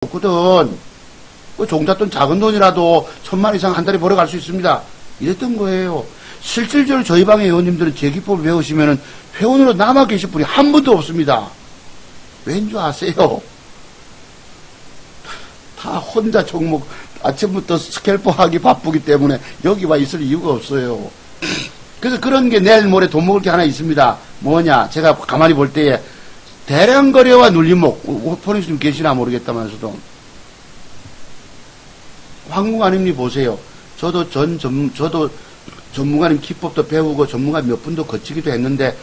없거든. 그 종잣돈 작은 돈이라도 1,000만 이상 한 달에 벌어갈 수 있습니다. 이랬던 거예요. 실질적으로 저희 방의 회원님들은 제 기법을 배우시면은 회원으로 남아 계실 분이 한 분도 없습니다. 왠 줄 아세요? 다 혼자 종목 아침부터 스캘퍼 하기 바쁘기 때문에 여기 와 있을 이유가 없어요. 그래서 그런 게 내일 모레 돈 먹을 게 하나 있습니다. 뭐냐? 제가 가만히 볼 때에 대량거래와 눌림목, 포니스님 계시나 모르겠다면서도. 황무관님이 보세요. 저도 전문가님 기법도 배우고 전문가 몇 분도 거치기도 했는데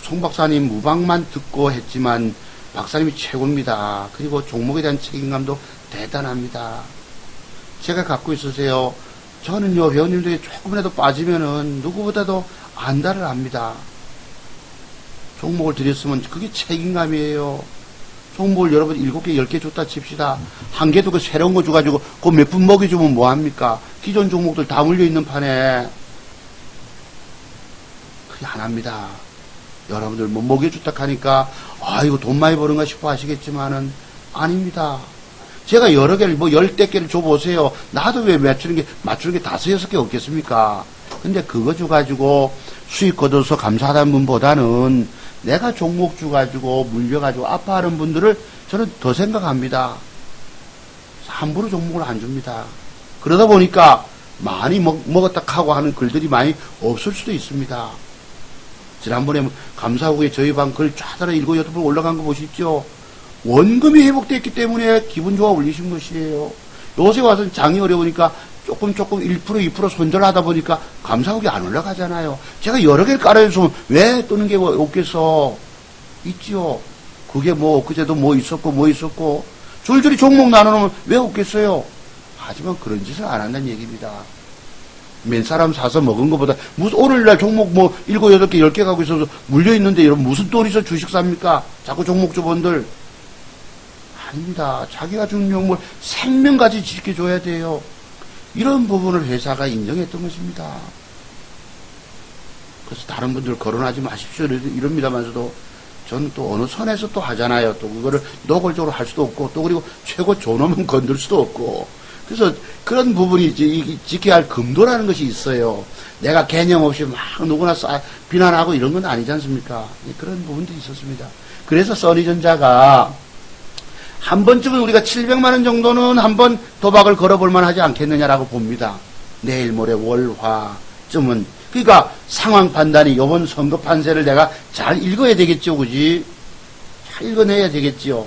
송 박사님 무방만 듣고 했지만 박사님이 최고입니다. 그리고 종목에 대한 책임감도 대단합니다. 제가 갖고 있으세요. 저는요, 회원님들이 조금이라도 빠지면은 누구보다도 안달을 합니다. 종목을 드렸으면 그게 책임감이에요. 종목을 여러분 7개, 10개 줬다 칩시다. 한 개도 그 새로운 거 줘가지고 그 몇 분 먹여주면 뭐합니까? 기존 종목들 다 물려있는 판에. 그게 안 합니다. 여러분들 뭐 먹여줬다 하니까, 아, 이거 돈 많이 버는가 싶어 하시겠지만은, 아닙니다. 제가 여러 개를, 뭐 10대 개를 줘보세요. 나도 왜 맞추는 게 5, 6개 없겠습니까? 근데 그거 줘가지고 수익 거둬서 감사하다는 분보다는 내가 종목 줘가지고 물려가지고 아파하는 분들을 저는 더 생각합니다. 함부로 종목을 안 줍니다. 그러다 보니까 많이 먹었다 하고 하는 글들이 많이 없을 수도 있습니다. 지난번에 감사 후에 저희 방 글 쫙 7, 8번 올라간 거 보십시오. 원금이 회복됐기 때문에 기분 좋아 올리신 것이에요. 요새 와서 장이 어려우니까 조금 1%, 2% 손절하다 보니까 감사후기 안 올라가잖아요. 제가 여러 개를 깔아줬으면 왜 뜨는 게 없겠어? 있지요. 그게 뭐 엊그제도 뭐 있었고 줄줄이 종목 나눠놓으면 왜 없겠어요? 하지만 그런 짓을 안 한다는 얘기입니다. 맨 사람 사서 먹은 것보다 무슨 오늘날 종목 뭐 7, 8개, 10개 가고 있어서 물려있는데 여러분 무슨 돈이서 주식 삽니까? 자꾸 종목 주번들. 아닙니다. 자기가 준 종목을 생명까지 지켜줘야 돼요. 이런 부분을 회사가 인정했던 것입니다. 그래서 다른 분들 거론하지 마십시오 이럽니다만서도 저는 또 어느 선에서 또 하잖아요. 또 그거를 노골적으로 할 수도 없고 또 그리고 최고 존엄은 건들 수도 없고 그래서 그런 부분이 지켜야 할 금도라는 것이 있어요. 내가 개념 없이 막 누구나 비난하고 이런 건 아니지 않습니까? 그런 부분들이 있었습니다. 그래서 써니전자가 한 번쯤은 우리가 700만 원 정도는 한번 도박을 걸어볼 만하지 않겠느냐라고 봅니다. 내일 모레 월화쯤은. 그러니까 상황 판단이 이번 선거 판세를 내가 잘 읽어야 되겠죠. 그지? 잘 읽어내야 되겠지요.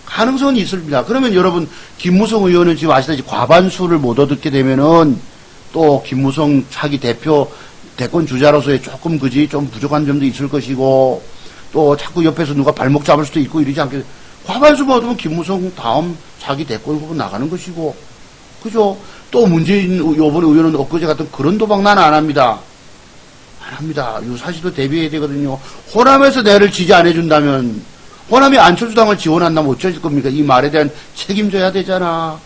가능성은 있습니다. 그러면 여러분 김무성 의원은 지금 아시다시피 과반수를 못 얻게 되면은 또 김무성 차기 대권 주자로서의 조금 좀 부족한 점도 있을 것이고 또 자꾸 옆에서 누가 발목 잡을 수도 있고 이러지 않겠어요. 과반수 받으면 김무성 다음 자기 대권 후보 나가는 것이고, 그죠? 또 문재인 요번에 의원은 엊그제 같은 그런 도박 나는 안 합니다. 안 합니다. 유사시도 대비해야 되거든요. 호남에서 내를 지지 안 해준다면, 호남이 안철수당을 지원한다면 어쩔 겁니까? 이 말에 대한 책임져야 되잖아.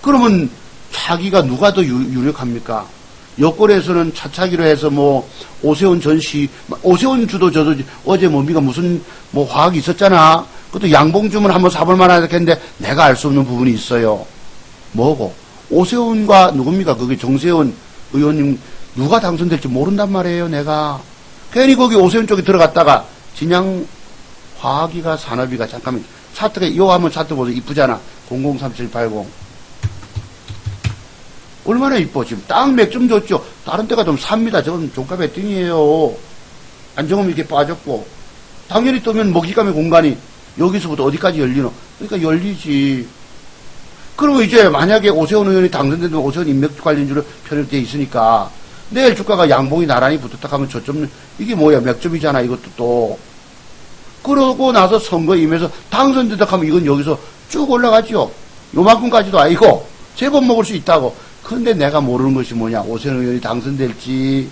그러면 자기가 누가 더 유력합니까? 여권에서는 차차기로 해서 뭐 오세훈 전시 오세훈 주도 저도 어제 뭡니까 무슨 뭐 화학이 있었잖아. 그것도 양봉주문 한번 사볼 만하다 했는데 내가 알 수 없는 부분이 있어요. 뭐고 오세훈과 누굽니까 그게 정세훈 의원님 누가 당선될지 모른단 말이에요. 내가 괜히 거기 오세훈 쪽에 들어갔다가 진양 화학이가 산업이가 잠깐만 차트가 요 한번 차트 보세요. 이쁘잖아. 003780 얼마나 이뻐. 지금 딱 맥점 줬죠. 다른 데가 좀 삽니다. 저건 종가 배팅이에요. 안정음 이렇게 빠졌고. 당연히 뜨면 먹잇감의 공간이 여기서부터 어디까지 열리노? 그러니까 열리지. 그러면 이제 만약에 오세훈 의원이 당선되면 오세훈 인맥 관련주로 편입되어 있으니까 내일 주가가 양봉이 나란히 붙었다 하면 저점, 이게 뭐야? 맥점이잖아. 이것도 또. 그러고 나서 선거 임해서 당선되다 하면 이건 여기서 쭉 올라가죠. 요만큼까지도 아니고 제법 먹을 수 있다고. 그런데 내가 모르는 것이 뭐냐. 오세훈 의원이 당선될지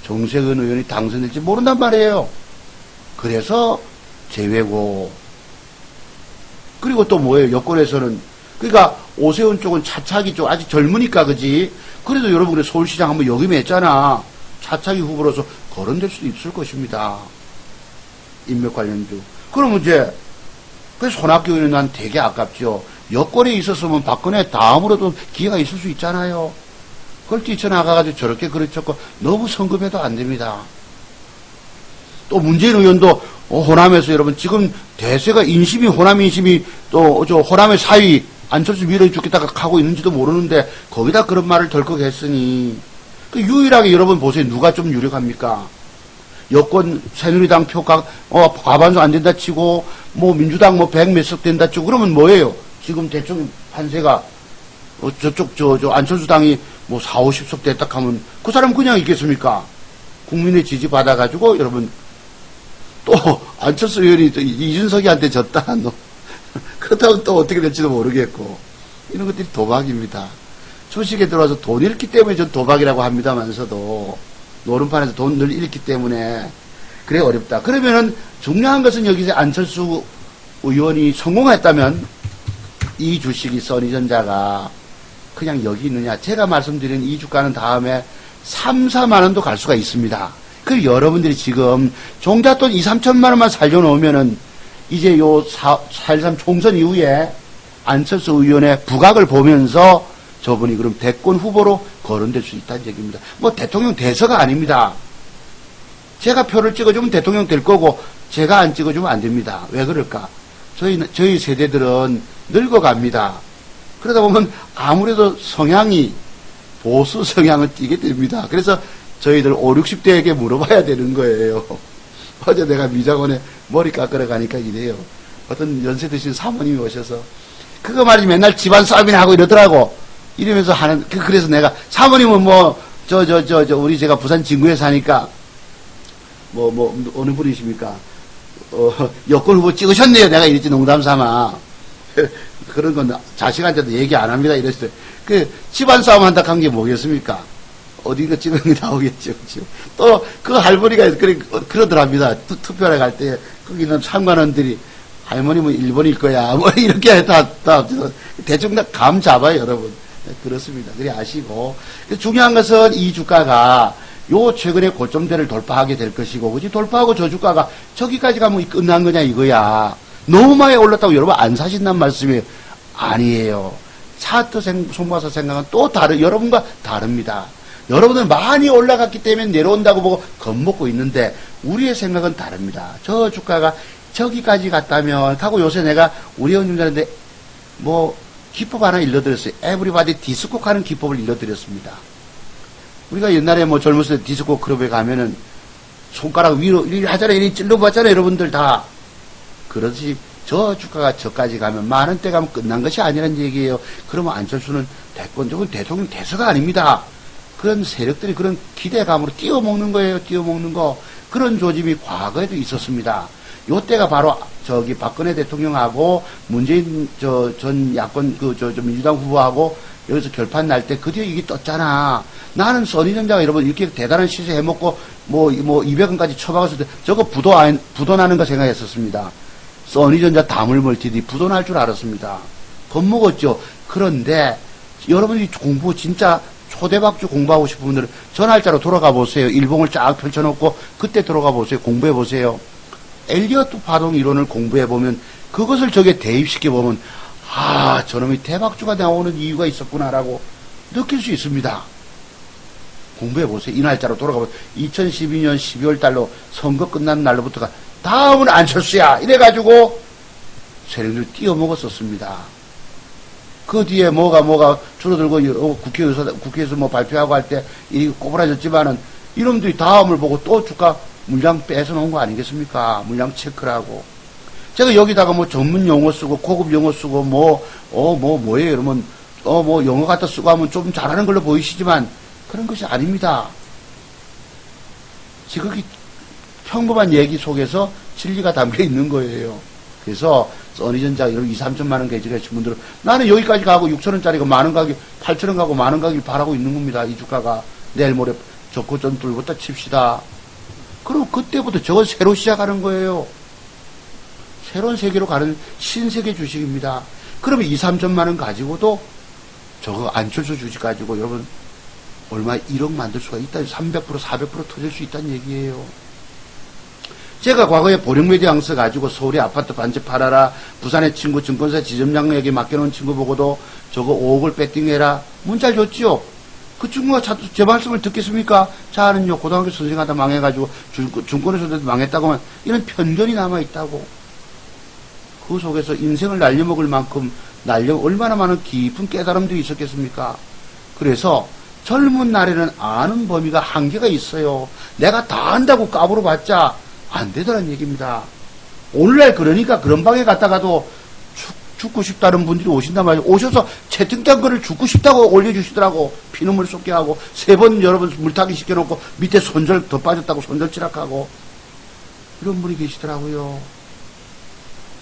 정세근 의원이 당선될지 모른단 말이에요. 그래서 제외고. 그리고 또 뭐예요. 여권에서는 그러니까 오세훈 쪽은 차차기 쪽 아직 젊으니까 그지. 그래도 여러분 서울시장 한번 역임했잖아. 차차기 후보로서 거론될 수도 있을 것입니다. 인맥 관련주. 그러면 이제 그래서 손학규 의원은 난 되게 아깝죠. 여권에 있었으면 박근혜 다음으로도 기회가 있을 수 있잖아요. 그걸 뛰쳐나가가지고 저렇게 그르쳤고 너무 성급해도 안 됩니다. 또 문재인 의원도 호남에서 여러분 지금 대세가 인심이 호남 인심이 또 저 호남의 사위 안철수 밀어 죽겠다가 하고 있는지도 모르는데 거기다 그런 말을 덜컥 했으니 그 유일하게 여러분 보세요. 누가 좀 유력합니까? 여권 새누리당 표가 과반수 안 된다 치고 뭐 민주당 뭐 100 몇 석 된다 치고 그러면 뭐예요? 지금 대충 판세가 저쪽 저 안철수 당이 뭐 4, 50석 됐다 하면 그 사람 그냥 있겠습니까? 국민의 지지 받아가지고 여러분 또 안철수 의원이 또 이준석이한테 졌다. 그렇다고 또 어떻게 될지도 모르겠고 이런 것들이 도박입니다. 주식에 들어와서 돈 잃기 때문에 전 도박이라고 합니다만서도 노름판에서 돈을 잃기 때문에 그래 어렵다. 그러면은 중요한 것은 여기서 안철수 의원이 성공했다면 이 주식이 써니전자가 그냥 여기 있느냐. 제가 말씀드린 이 주가는 다음에 3, 4만 원도 갈 수가 있습니다. 그 여러분들이 지금 종잣돈 2, 3천만 원만 살려놓으면은 이제 요 4.13 총선 이후에 안철수 의원의 부각을 보면서 저분이 그럼 대권 후보로 거론될 수 있다는 얘기입니다. 뭐 대통령 대서가 아닙니다. 제가 표를 찍어주면 대통령 될 거고 제가 안 찍어주면 안 됩니다. 왜 그럴까? 저희 세대들은 늙어갑니다. 그러다 보면 아무래도 성향이 보수 성향을 띠게 됩니다. 그래서 저희들 5, 60대에게 물어봐야 되는 거예요. 어제 내가 미장원에 머리 깎으러 가니까 이래요. 어떤 연세 드신 사모님이 오셔서 그거 말이지 맨날 집안 싸움이나 하고 이러더라고. 이러면서 하는, 그래서 내가 사모님은 뭐 우리 제가 부산 진구에 사니까 어느 분이십니까? 여권 후보 찍으셨네요. 내가 이랬지 농담 삼아. 그런 건 자식한테도 얘기 안 합니다. 이랬어요. 집안 싸움 한다 한 게 뭐겠습니까? 어딘가 찍은 게 나오겠죠. 또, 그 할머니가 그러더랍니다. 투표를 갈 때, 거기 있는 참관원들이, 할머니는 일본일 거야. 뭐, 이렇게 대충 다 감 잡아요, 여러분. 그렇습니다. 그래 아시고. 중요한 것은 이 주가가 요 최근에 고점대를 돌파하게 될 것이고, 그지? 돌파하고 저 주가가 저기까지 가면 끝난 거냐, 이거야. 너무 많이 올랐다고 여러분 안 사신단 말씀이 아니에요. 차트 손봐서 생각은 또 여러분과 다릅니다. 여러분은 많이 올라갔기 때문에 내려온다고 보고 겁먹고 있는데 우리의 생각은 다릅니다. 저 주가가 저기까지 갔다면 하고 요새 내가 우리 형님들한테 기법 하나 일러드렸어요. 에브리바디 디스코 하는 기법을 일러드렸습니다. 우리가 옛날에 젊었을 때 디스코 클럽에 가면은 손가락 위로 이리 하잖아요. 이리 찔러봤잖아요. 여러분들 다. 그렇지. 저 주가가 저까지 가면 만원대 가면 끝난 것이 아니라는 얘기예요. 그러면 안철수는 대권적은 대통령 대서가 아닙니다. 그런 세력들이 그런 기대감으로 띄워먹는 거예요. 띄워먹는 거. 그런 조짐이 과거에도 있었습니다. 요때가 바로 박근혜 대통령하고 문재인 전 야권 민주당 후보하고 여기서 결판 날 때 그 뒤에 이게 떴잖아. 나는 써니전자가 여러분 이렇게 대단한 시세 해먹고 200원까지 쳐박았을 때 저거 부도 나는 거 생각했었습니다. 써니전자 다물멀티디 부도 날 줄 알았습니다. 겁먹었죠. 그런데 여러분이 공부 진짜 초대박주 공부하고 싶은 분들은 저 날짜로 돌아가 보세요. 일봉을 쫙 펼쳐놓고 그때 들어가 보세요. 공부해 보세요. 엘리어트 파동 이론을 공부해 보면 그것을 저게 대입시켜 보면 저놈이 대박주가 나오는 이유가 있었구나라고 느낄 수 있습니다. 공부해 보세요. 이 날짜로 돌아가 보세요. 2012년 12월 달로 선거 끝난 날로부터가 다음은 안철수야 이래가지고 세력들 띄어먹었었습니다. 그 뒤에 뭐가 줄어들고 국회에서 발표하고 할 때 이 꼬부라졌지만은 이놈들이 다음을 보고 또 주가 물량 뺏어 놓은 거 아니겠습니까? 물량 체크라고. 제가 여기다가 전문 용어 쓰고 고급 용어 쓰고 뭐예요? 이러면 영어 갖다 쓰고 하면 좀 잘하는 걸로 보이시지만 그런 것이 아닙니다. 지극히 평범한 얘기 속에서 진리가 담겨 있는 거예요. 그래서 써니전자 이런 2, 3천만 원 계좌하신 분들은 나는 여기까지 가고 6천원짜리가 만원 가격, 8천원 가고 만원 가격을 바라고 있는 겁니다. 이 주가가 내일 모레 저고점 뚫었다 칩시다. 그럼 그때부터 저건 새로 시작하는 거예요. 새로운 세계로 가는 신세계 주식입니다. 그러면 2, 3천만 원 가지고도 저거 안철수 주식 가지고 여러분 얼마 1억 만들 수가 있다. 300%, 400% 터질 수 있다는 얘기예요. 제가 과거에 보령메디앙서 가지고 서울에 아파트 반채 팔아라, 부산의 친구 증권사 지점장에게 맡겨놓은 친구 보고도 저거 5억을 배팅해라 문자를 줬지요. 그 친구가 제 말씀을 듣겠습니까? 자는요 고등학교 선생하다 망해가지고 증권회사도 망했다고 하면 이런 편견이 남아있다고. 그 속에서 인생을 날려먹을 만큼 얼마나 많은 깊은 깨달음들이 있었겠습니까? 그래서 젊은 날에는 아는 범위가 한계가 있어요. 내가 다 안다고 까불어봤자 안 되더란 얘기입니다. 오늘날 그러니까 그런 방에 갔다가도 죽고 싶다는 분들이 오신단 말이에요. 오셔서 채팅창 글을 죽고 싶다고 올려주시더라고. 피눈물 쏟게 하고 3번 여러 번 물타기 시켜놓고 밑에 손절 더 빠졌다고 손절 치락하고 이런 분이 계시더라고요.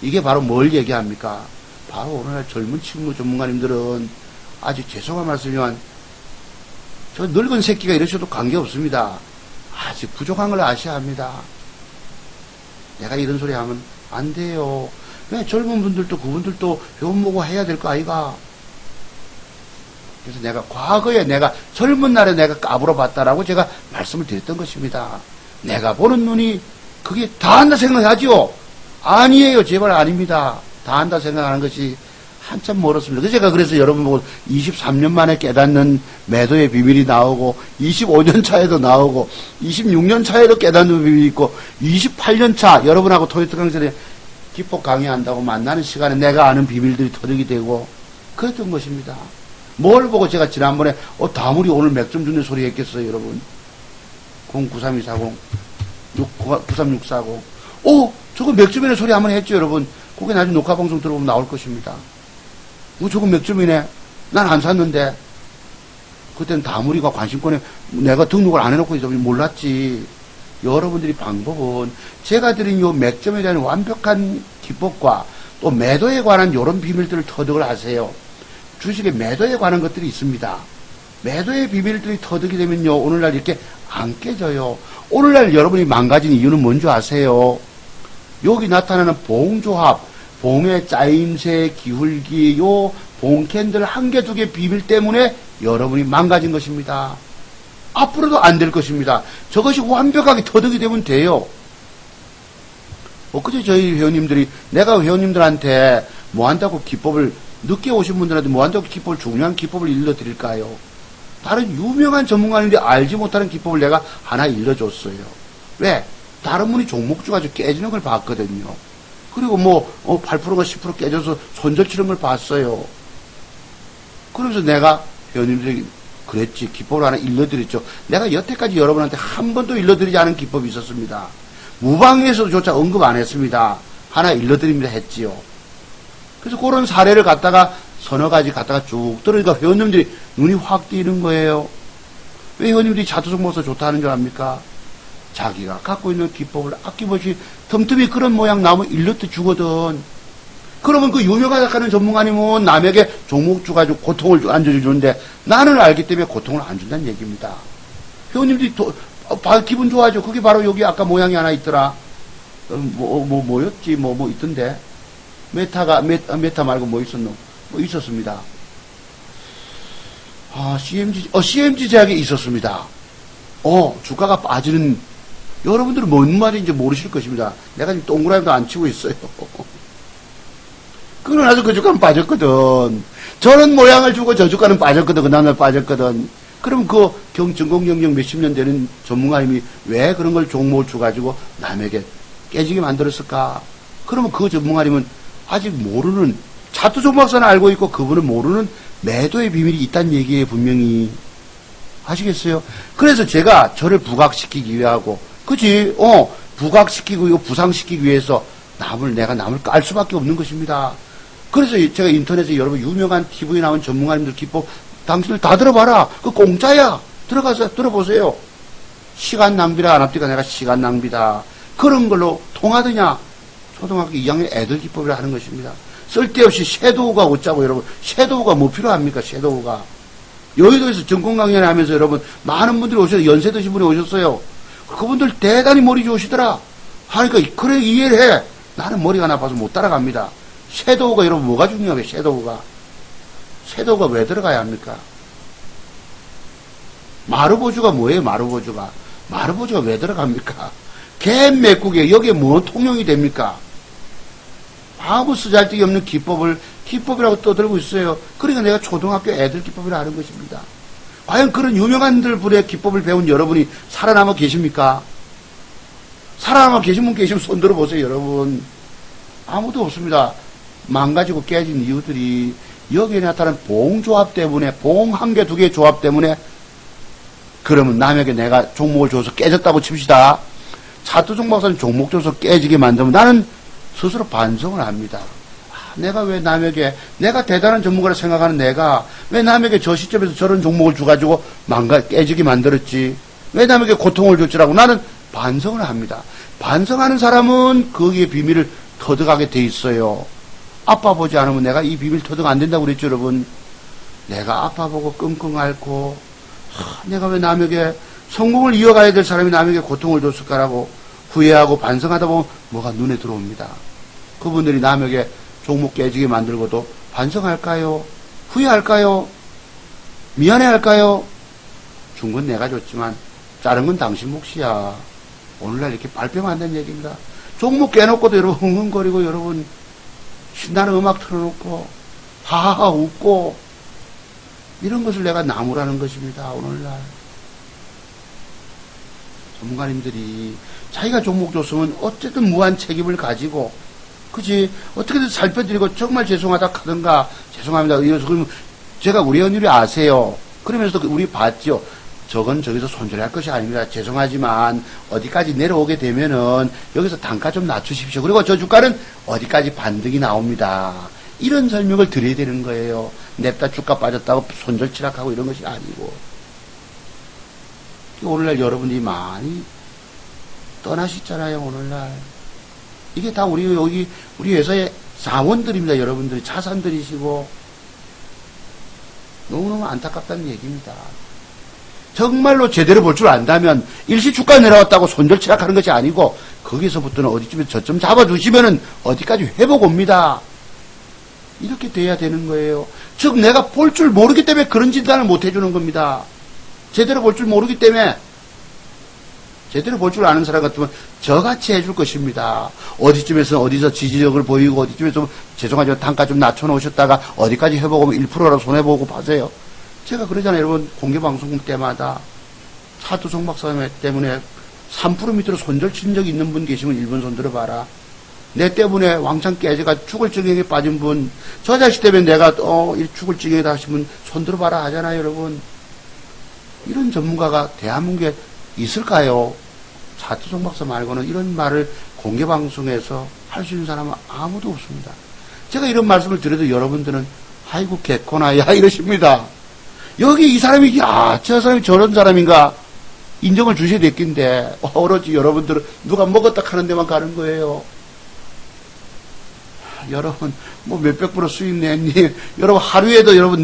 이게 바로 뭘 얘기합니까? 바로 오늘날 젊은 친구 전문가님들은 아주 죄송한 말씀이지만 저 늙은 새끼가 이러셔도 관계없습니다. 아직 부족한 걸 아셔야 합니다. 내가 이런 소리 하면 안 돼요. 왜 젊은 분들도 그분들도 배워보고 해야 될 거 아이가. 그래서 내가 과거에 내가 젊은 날에 내가 까불어 봤다라고 제가 말씀을 드렸던 것입니다. 내가 보는 눈이 그게 다 한다 생각하지요? 아니에요. 제발 아닙니다. 다 한다 생각하는 것이 한참 멀었습니다. 제가 그래서 여러분 보고 23년 만에 깨닫는 매도의 비밀이 나오고 25년 차에도 나오고 26년 차에도 깨닫는 비밀이 있고 28년 차 여러분하고 토요트 강전에 기법 강의한다고 만나는 시간에 내가 아는 비밀들이 터득이 되고 그랬던 것입니다. 뭘 보고 제가 지난번에 다물이 오늘 맥 좀 주는 소리 했겠어요, 여러분. 093240 93640 저거 맥주면에 소리 한번 했죠, 여러분. 그게 나중에 녹화방송 들어보면 나올 것입니다. 저거 맥주면에 난 안 샀는데 그때는 다물이가 관심권에 내가 등록을 안 해놓고 있어서 몰랐지. 여러분들이 방법은 제가 드린 요 맥점에 대한 완벽한 기법과 또 매도에 관한 요런 비밀들을 터득을 하세요. 주식의 매도에 관한 것들이 있습니다. 매도의 비밀들이 터득이 되면요 오늘날 이렇게 안 깨져요. 오늘날 여러분이 망가진 이유는 뭔지 아세요? 여기 나타나는 봉조합, 봉의 짜임새, 기울기, 요 봉캔들 한 개, 두 개 비밀 때문에 여러분이 망가진 것입니다. 앞으로도 안 될 것입니다. 저것이 완벽하게 터득이 되면 돼요. 엊그제 저희 회원님들이 내가 회원님들한테 뭐 한다고 기법을 늦게 오신 분들한테 뭐 한다고 기법을 중요한 기법을 일러드릴까요? 다른 유명한 전문가인데 알지 못하는 기법을 내가 하나 일러줬어요. 왜? 다른 분이 종목주 가지고 깨지는 걸 봤거든요. 그리고 8%가 10% 깨져서 손절 치는 걸 봤어요. 그러면서 내가 회원님들에게 그랬지. 기법을 하나 일러드렸죠. 내가 여태까지 여러분한테 한 번도 일러드리지 않은 기법이 있었습니다. 무방에서조차 언급 안 했습니다. 하나 일러드립니다 했지요. 그래서 그런 사례를 갖다가 서너 가지 갖다가 쭉 들으니까 회원님들이 눈이 확 띄는 거예요. 왜 회원님들이 자투성 모서 좋다 하는 줄 압니까? 자기가 갖고 있는 기법을 아낌없이 틈틈이 그런 모양 나오면 일러드 주거든. 그러면 그 유명하다는 전문가님은 남에게 종목 주가지고 고통을 안 주는데 나는 알기 때문에 고통을 안 준다는 얘기입니다. 회원님들이 기분 좋아하죠. 그게 바로 여기 아까 모양이 하나 있더라. 뭐였지? 뭐 있던데. 메타 말고 뭐 있었노? 뭐 있었습니다. CMG 제약에 있었습니다. 주가가 빠지는, 여러분들은 뭔 말인지 모르실 것입니다. 내가 지금 동그라미도 안 치고 있어요. 그러고 그 주가는 빠졌거든. 저런 모양을 주고 저 주가는 빠졌거든. 그 다음날 빠졌거든. 그럼 그 전공경력 몇십 년 되는 전문가님이 왜 그런 걸 종목을 줘가지고 남에게 깨지게 만들었을까? 그러면 그 전문가님은 아직 모르는, 차트 조막사는 알고 있고 그분은 모르는 매도의 비밀이 있다는 얘기예요, 분명히. 아시겠어요? 그래서 제가 저를 부각시키기 위하고, 그치? 부각시키고 이거 부상시키기 위해서 내가 남을 깔 수밖에 없는 것입니다. 그래서 제가 인터넷에 여러분 유명한 TV에 나온 전문가님들 기법 당신들 다 들어봐라. 그 공짜야. 들어가서 들어보세요. 시간 낭비라 안 합니까? 내가 시간 낭비다. 그런 걸로 통하더냐? 초등학교 2학년 애들 기법이라 하는 것입니다. 쓸데없이 섀도우가 어쩌고 여러분. 섀도우가 뭐 필요합니까? 섀도우가. 여의도에서 전공 강연을 하면서 여러분 많은 분들이 오셔서 연세 드신 분이 오셨어요. 그분들 대단히 머리 좋으시더라. 하니까 그래 이해를 해. 나는 머리가 나빠서 못 따라갑니다. 섀도우가 여러분 뭐가 중요해요? 섀도우가 왜 들어가야 합니까? 마르보주가 뭐예요? 마르보주가 왜 들어갑니까? 갯맥국에 여기에 뭔 통용이 됩니까? 아무 쓰잘데기 없는 기법이라고 떠들고 있어요. 그러니까 내가 초등학교 애들 기법이라 하는 것입니다. 과연 그런 유명한들 분의 기법을 배운 여러분이 살아남아 계십니까? 살아남아 계신 분 계시면 손 들어보세요, 여러분. 아무도 없습니다. 망가지고 깨진 이유들이 여기에 나타난 봉조합 때문에, 봉 한 개, 두 개 조합 때문에. 그러면 남에게 내가 종목을 줘서 깨졌다고 칩시다. 차두종 박사는 종목 줘서 깨지게 만들면 나는 스스로 반성을 합니다. 내가 왜 남에게, 내가 대단한 전문가라 생각하는 내가 왜 남에게 저 시점에서 저런 종목을 줘가지고 깨지게 만들었지? 왜 남에게 고통을 줬지라고 나는 반성을 합니다. 반성하는 사람은 거기에 비밀을 터득하게 돼 있어요. 아빠 보지 않으면 내가 이 비밀 터득 안 된다고 그랬죠, 여러분. 내가 아빠 보고 끙끙 앓고, 내가 왜 남에게 성공을 이어가야 될 사람이 남에게 고통을 줬을까라고 후회하고 반성하다 보면 뭐가 눈에 들어옵니다. 그분들이 남에게 종목 깨지게 만들고도 반성할까요? 후회할까요? 미안해할까요? 준 건 내가 줬지만 자른 건 당신 몫이야. 오늘날 이렇게 발뺌 안 되는 얘기입니다. 종목 깨놓고도 여러분 흥흥거리고 여러분 신나는 음악 틀어놓고 하하하 웃고 이런 것을 내가 나무라는 것입니다. 오늘날 전문가님들이 자기가 종목 줬으면 어쨌든 무한 책임을 가지고 그치 어떻게든 살펴드리고 정말 죄송하다 하든가 죄송합니다. 이래서 그러면 제가 우리 언니를 아세요. 그러면서 우리 봤죠. 저건 저기서 손절할 것이 아닙니다. 죄송하지만 어디까지 내려오게 되면은 여기서 단가 좀 낮추십시오. 그리고 저 주가는 어디까지 반등이 나옵니다. 이런 설명을 드려야 되는 거예요. 냅다 주가 빠졌다고 손절 치락하고 이런 것이 아니고. 오늘날 여러분들이 많이 떠나시잖아요. 오늘날 이게 다 우리 회사의 자원들입니다. 여러분들이 자산들이시고 너무너무 안타깝다는 얘기입니다. 정말로 제대로 볼 줄 안다면 일시 주가 내려왔다고 손절 치락하는 것이 아니고 거기서부터는 어디쯤에 저점 잡아주시면은 어디까지 회복 옵니다. 이렇게 돼야 되는 거예요. 즉 내가 볼 줄 모르기 때문에 그런 진단을 못 해주는 겁니다. 제대로 볼 줄 모르기 때문에 제대로 볼 줄 아는 사람 같으면 저같이 해줄 것입니다. 어디쯤에서 어디서 지지력을 보이고 어디쯤에서 죄송하지만 단가 좀 낮춰놓으셨다가 어디까지 회복 오면 1%라도 손해보고 봐세요. 제가 그러잖아요. 여러분 공개방송 때마다 차두성 박사님 때문에 3% 밑으로 손절 친 적이 있는 분 계시면 1번 손 들어봐라. 내 때문에 왕창 깨져가 죽을 지경에 빠진 분, 저 자식 때문에 내가 죽을 지경에 하신 분 손 들어봐라 하잖아요. 여러분 이런 전문가가 대한민국에 있을까요? 차두성 박사 말고는 이런 말을 공개방송에서 할 수 있는 사람은 아무도 없습니다. 제가 이런 말씀을 드려도 여러분들은 아이고 개코나 야 이러십니다. 여기 이 사람이 저 사람이 저런 사람인가 인정을 주셔야 될 낀데 오로지 여러분들은 누가 먹었다 하는 데만 가는 거예요. 여러분 뭐 몇백 프로 수익 냈니? 여러분 하루에도 여러분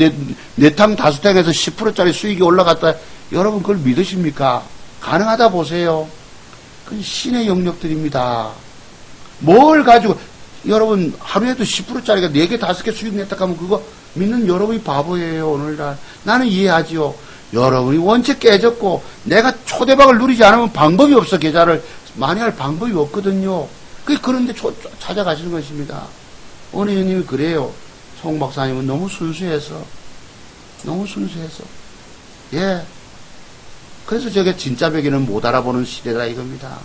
네탕 다수탕에서 10%짜리 수익이 올라갔다. 여러분 그걸 믿으십니까? 가능하다 보세요. 그건 신의 영역들입니다. 뭘 가지고 여러분 하루에도 10%짜리가 4개 5개 수익 냈다 하면 그거 믿는 여러분이 바보예요. 오늘날 나는 이해하지요. 여러분이 원체 깨졌고 내가 초대박을 누리지 않으면 방법이 없어. 계좌를 많이 할 방법이 없거든요. 그런데 찾아가시는 것입니다. 어느 형님이 그래요. 송 박사님은 너무 순수해서 예. 그래서 저게 진짜 벽에는 못 알아보는 시대다 이겁니다.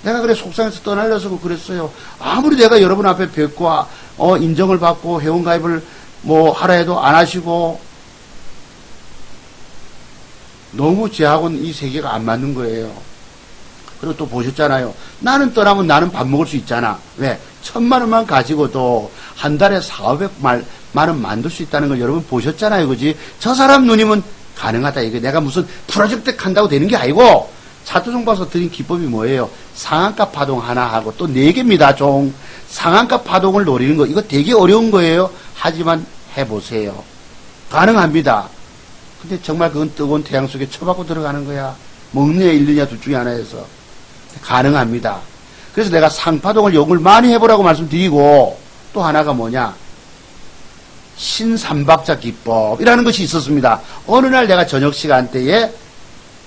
내가 그래 속상해서 떠날려서 그랬어요. 아무리 내가 여러분 앞에 뵙고 인정을 받고 회원가입을 하라 해도 안 하시고 너무 제하고는 이 세계가 안 맞는 거예요. 그리고 또 보셨잖아요. 나는 떠나면 나는 밥 먹을 수 있잖아. 왜? 1,000만 원만 가지고도 한 달에 400만 원 만들 수 있다는 걸 여러분 보셨잖아요. 그지? 저 사람 누님은 가능하다. 이게 내가 무슨 프로젝트 한다고 되는 게 아니고 차두종 박사 드린 기법이 뭐예요? 상한가 파동 하나 하고 또 4개입니다. 종. 상한가 파동을 노리는 거. 이거 되게 어려운 거예요. 하지만 해보세요. 가능합니다. 근데 정말 그건 뜨거운 태양 속에 쳐박고 들어가는 거야. 먹느냐 잃느냐 둘 중에 하나에서. 가능합니다. 그래서 내가 상파동을 연구를 많이 해보라고 말씀드리고 또 하나가 뭐냐. 신삼박자 기법이라는 것이 있었습니다. 어느 날 내가 저녁 시간대에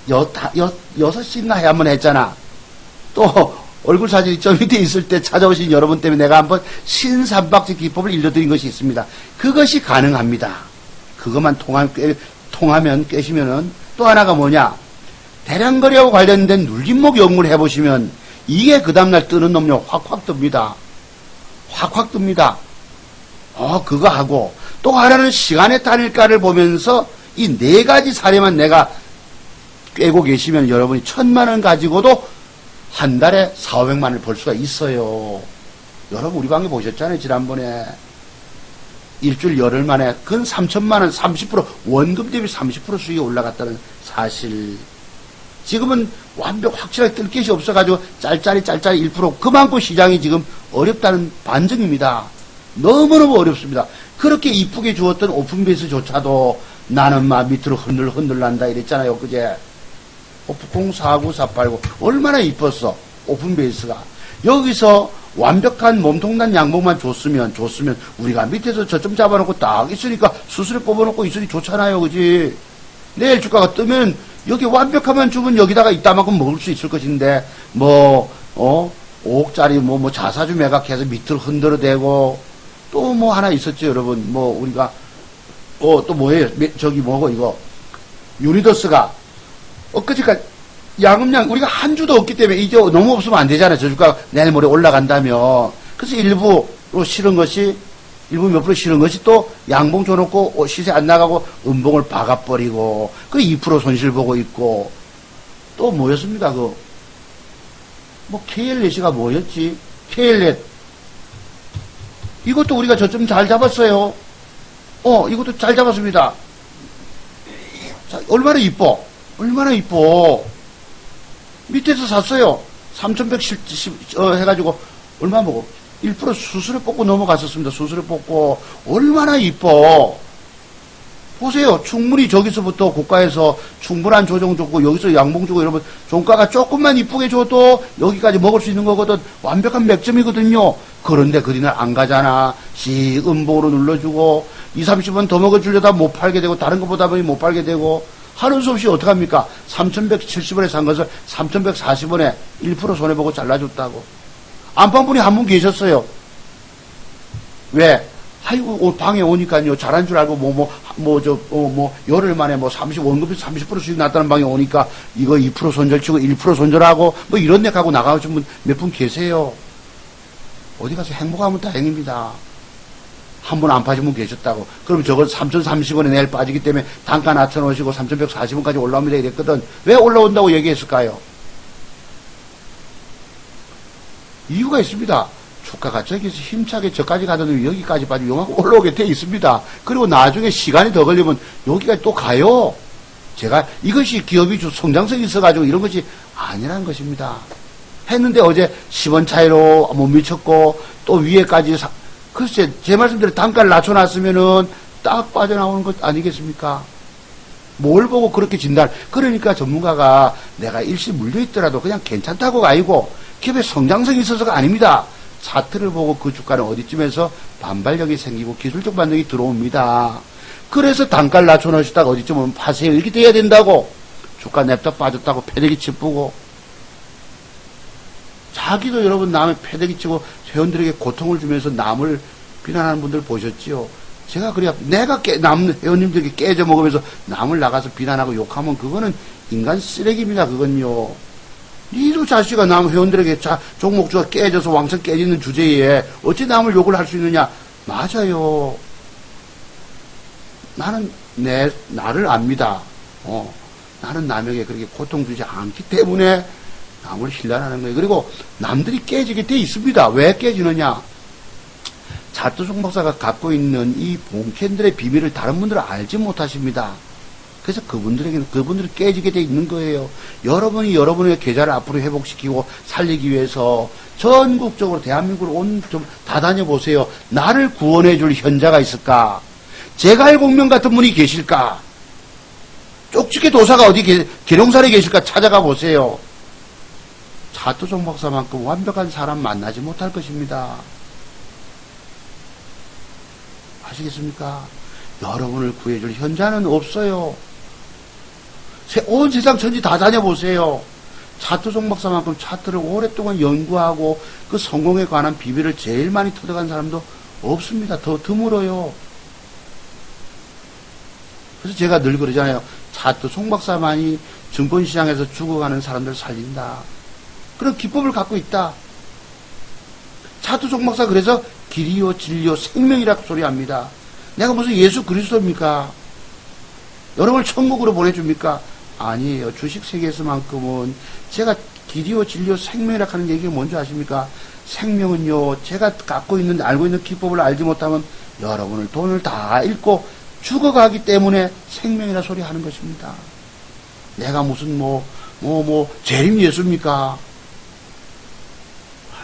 6시인가 한번 했잖아. 또 얼굴 사진이 저 밑에 있을 때 찾아오신 여러분 때문에 내가 한번 신삼박지 기법을 일러드린 것이 있습니다. 그것이 가능합니다. 그것만 통하면 깨시면은 또 하나가 뭐냐? 대량거래하고 관련된 눌림목 연구를 해보시면 이게 그 다음날 뜨는 놈요 확확 뜹니다. 확확 뜹니다. 그거 하고 또 하나는 시간의 단일가를 보면서 이 네 가지 사례만 내가 꿰고 계시면 여러분이 1000만원 가지고도 한 달에 4,500만원을 벌 수가 있어요. 여러분 우리 방에 보셨잖아요. 지난번에 일주일 열흘 만에 근 3,000만원 30% 원금 대비 30% 수익이 올라갔다는 사실. 지금은 완벽 확실하게 뜰 것이 없어가지고 짤짤이 1% 그만큼 시장이 지금 어렵다는 반증입니다. 너무너무 어렵습니다. 그렇게 이쁘게 주었던 오픈베이스조차도 나는 막 밑으로 흔들 난다 이랬잖아요. 그제 049489 얼마나 이뻤어 오픈베이스가. 여기서 완벽한 몸통단 양봉만 줬으면 우리가 밑에서 저점 잡아놓고 딱 있으니까 수수료 뽑아놓고 있으니 좋잖아요. 그지? 내일 주가가 뜨면 여기 완벽하만 주면 여기다가 이따만큼 먹을 수 있을 것인데 5억짜리 자사주 매각해서 밑으로 흔들어대고 또 뭐 하나 있었죠 여러분. 우리가 또 뭐예요? 저기 뭐고 이거 유니더스가 엊그제까지 양음량 우리가 한 주도 없기 때문에 이제 너무 없으면 안 되잖아요. 저 주가 내일 모레 올라간다면. 그래서 일부로 실은 것이 일부 몇 프로 실은 것이 또 양봉 줘놓고 시세 안 나가고 음봉을 박아버리고 그 2% 손실 보고 있고 또 뭐였습니다. KLNC가 뭐였지? KLN 이것도 우리가 저점 잘 잡았어요. 이것도 잘 잡았습니다. 자, 얼마나 이뻐? 밑에서 샀어요. 3,110 해가지고 얼마 먹어? 1% 수수료 뽑고 넘어갔었습니다. 수수료 뽑고 얼마나 이뻐. 보세요. 충분히 저기서부터 고가에서 충분한 조정 줬고 여기서 양봉 주고 이러면 종가가 조금만 이쁘게 줘도 여기까지 먹을 수 있는 거거든. 완벽한 맥점이거든요. 그런데 그리날 안 가잖아. 음봉으로 눌러주고 20-30원 더 먹어주려다 못 팔게 되고 다른 것보다 보니 못 팔게 되고 하는 수 없이 어떡합니까? 3,170원에 산 것을 3,140원에 1% 손해보고 잘라줬다고. 안 판 분이 한 분 계셨어요. 왜? 아이고, 방에 오니까요. 잘한 줄 알고, 열흘 만에 원금에서 30% 수익 났다는 방에 오니까, 이거 2% 손절치고 1% 손절하고, 이런 데 가고 나가신 분 몇 분 계세요. 어디 가서 행복하면 다행입니다. 한 분 안 파신 분 계셨다고. 그럼 저걸 3,030원에 내일 빠지기 때문에 단가 낮춰놓으시고 3,140원까지 올라옵니다. 이랬거든. 왜 올라온다고 얘기했을까요? 이유가 있습니다. 주가가 저기서 힘차게 저까지 가더니 여기까지 빠지고 용하고 올라오게 돼 있습니다. 그리고 나중에 시간이 더 걸리면 여기까지 또 가요. 제가 이것이 기업이 성장성이 있어가지고 이런 것이 아니라는 것입니다. 했는데 어제 10원 차이로 못 미쳤고 또 위에까지 글쎄 제 말씀대로 단가를 낮춰놨으면은 딱 빠져나오는 것 아니겠습니까? 뭘 보고 그렇게 진단. 그러니까 전문가가 내가 일시 물려있더라도 그냥 괜찮다고가 아니고 기업의 성장성이 있어서가 아닙니다. 차트를 보고 그 주가는 어디쯤에서 반발력이 생기고 기술적 반등이 들어옵니다. 그래서 단가를 낮춰놓으시다가 어디쯤 보면 파세요. 이렇게 돼야 된다고. 주가 냅다 빠졌다고 패대기 치쁘고. 자기도 여러분 남의 패대기 치고 회원들에게 고통을 주면서 남을 비난하는 분들 보셨지요? 제가 그래야 내가 남 회원님들에게 깨져 먹으면서 남을 나가서 비난하고 욕하면 그거는 인간 쓰레기입니다. 그건요. 니도 자식아 남 회원들에게 종목주가 깨져서 왕창 깨지는 주제에 어찌 남을 욕을 할 수 있느냐. 맞아요. 나는 나를 압니다. 나는 남에게 그렇게 고통 주지 않기 때문에 남을 힐난하는 거예요. 그리고 남들이 깨지게 돼 있습니다. 왜 깨지느냐. 차트송 박사가 갖고 있는 이 본캔들의 비밀을 다른 분들은 알지 못하십니다. 그래서 그분들이 깨지게 돼 있는 거예요. 여러분이 여러분의 계좌를 앞으로 회복시키고 살리기 위해서 전국적으로 대한민국을 좀 다 다녀보세요. 나를 구원해 줄 현자가 있을까? 제갈공명 같은 분이 계실까? 쪽집게 도사가 어디 계룡산에 계실까? 찾아가 보세요. 차트송 박사만큼 완벽한 사람 만나지 못할 것입니다. 아시겠습니까? 여러분을 구해줄 현자는 없어요. 온 세상 천지 다 다녀보세요. 차트 송박사만큼 차트를 오랫동안 연구하고 그 성공에 관한 비밀을 제일 많이 터득한 사람도 없습니다. 더 드물어요. 그래서 제가 늘 그러잖아요. 차트 송박사만이 증권시장에서 죽어가는 사람들을 살린다. 그런 기법을 갖고 있다. 차트 송박사 그래서 길이요 진리요 생명이라고 소리합니다. 내가 무슨 예수 그리스도입니까? 여러분을 천국으로 보내줍니까? 아니에요. 주식세계에서만큼은 제가 길이요 진리요 생명이라고 하는 얘기가 뭔지 아십니까? 생명은요, 제가 갖고 있는 알고 있는 기법을 알지 못하면 여러분을 돈을 다 잃고 죽어가기 때문에 생명이라 소리 하는 것입니다. 내가 무슨 재림 예수입니까?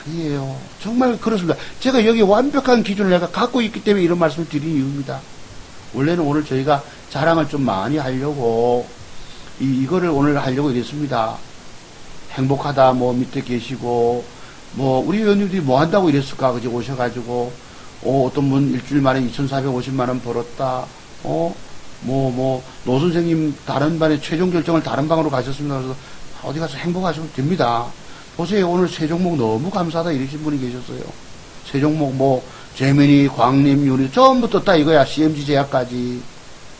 아니에요. 정말 그렇습니다. 제가 여기 완벽한 기준을 내가 갖고 있기 때문에 이런 말씀을 드린 이유입니다. 원래는 오늘 저희가 자랑을 좀 많이 하려고 이거를 오늘 하려고 이랬습니다. 행복하다 밑에 계시고 우리 의원님들이 뭐 한다고 이랬을까 그저 오셔가지고 어떤 분 일주일 만에 2,450만 원 벌었다. 노 선생님 다른 반에 최종 결정을 다른 방으로 가셨습니다. 그래서 어디 가서 행복하시면 됩니다. 보세요. 오늘 세 종목 너무 감사하다 이러신 분이 계셨어요. 세 종목 재민이, 광림, 윤희 전부 떴다 이거야. CMG 제약까지.